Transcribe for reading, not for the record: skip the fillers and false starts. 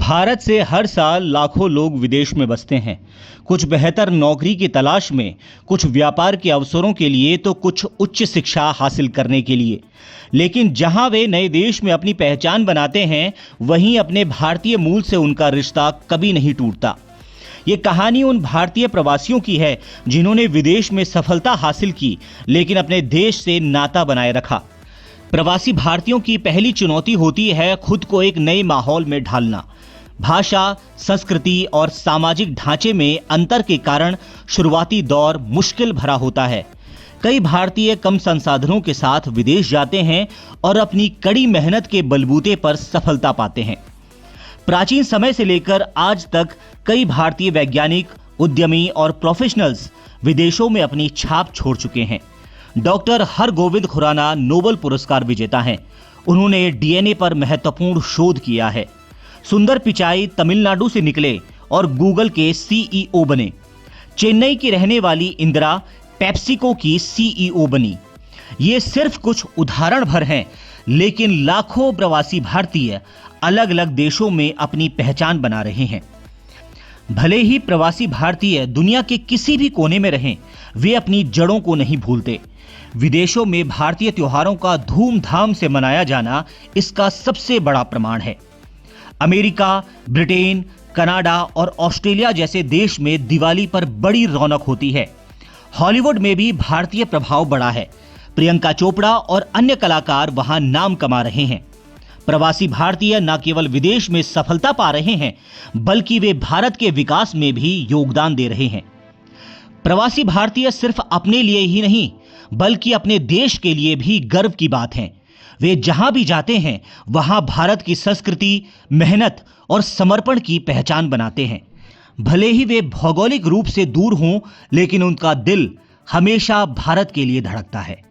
भारत से हर साल लाखों लोग विदेश में बसते हैं। कुछ बेहतर नौकरी की तलाश में, कुछ व्यापार के अवसरों के लिए, तो कुछ उच्च शिक्षा हासिल करने के लिए। लेकिन जहां वे नए देश में अपनी पहचान बनाते हैं, वहीं अपने भारतीय मूल से उनका रिश्ता कभी नहीं टूटता। ये कहानी उन भारतीय प्रवासियों की है जिन्होंने विदेश में सफलता हासिल की, लेकिन अपने देश से नाता बनाए रखा। प्रवासी भारतीयों की पहली चुनौती होती है खुद को एक नए माहौल में ढालना। भाषा, संस्कृति और सामाजिक ढांचे में अंतर के कारण शुरुआती दौर मुश्किल भरा होता है। कई भारतीय कम संसाधनों के साथ विदेश जाते हैं और अपनी कड़ी मेहनत के बलबूते पर सफलता पाते हैं। प्राचीन समय से लेकर आज तक कई भारतीय वैज्ञानिक, उद्यमी और प्रोफेशनल्स विदेशों में अपनी छाप छोड़ चुके हैं। डॉक्टर हरगोविंद खुराना नोबेल पुरस्कार विजेता हैं। उन्होंने डीएनए पर महत्वपूर्ण शोध किया है। सुंदर पिचाई तमिलनाडु से निकले और गूगल के सीईओ बने। चेन्नई की रहने वाली इंदिरा पेप्सिको की सीईओ बनी। ये सिर्फ कुछ उदाहरण भर हैं, लेकिन लाखों प्रवासी भारतीय अलग अलग देशों में अपनी पहचान बना रहे हैं। भले ही प्रवासी भारतीय दुनिया के किसी भी कोने में रहें, वे अपनी जड़ों को नहीं भूलते। विदेशों में भारतीय त्योहारों का धूमधाम से मनाया जाना इसका सबसे बड़ा प्रमाण है। अमेरिका, ब्रिटेन, कनाडा और ऑस्ट्रेलिया जैसे देश में दिवाली पर बड़ी रौनक होती है। हॉलीवुड में भी भारतीय प्रभाव बड़ा है। प्रियंका चोपड़ा और अन्य कलाकार वहां नाम कमा रहे हैं। प्रवासी भारतीय न केवल विदेश में सफलता पा रहे हैं, बल्कि वे भारत के विकास में भी योगदान दे रहे हैं। प्रवासी भारतीय सिर्फ अपने लिए ही नहीं, बल्कि अपने देश के लिए भी गर्व की बात है। वे जहां भी जाते हैं, वहां भारत की संस्कृति, मेहनत और समर्पण की पहचान बनाते हैं। भले ही वे भौगोलिक रूप से दूर हों, लेकिन उनका दिल हमेशा भारत के लिए धड़कता है।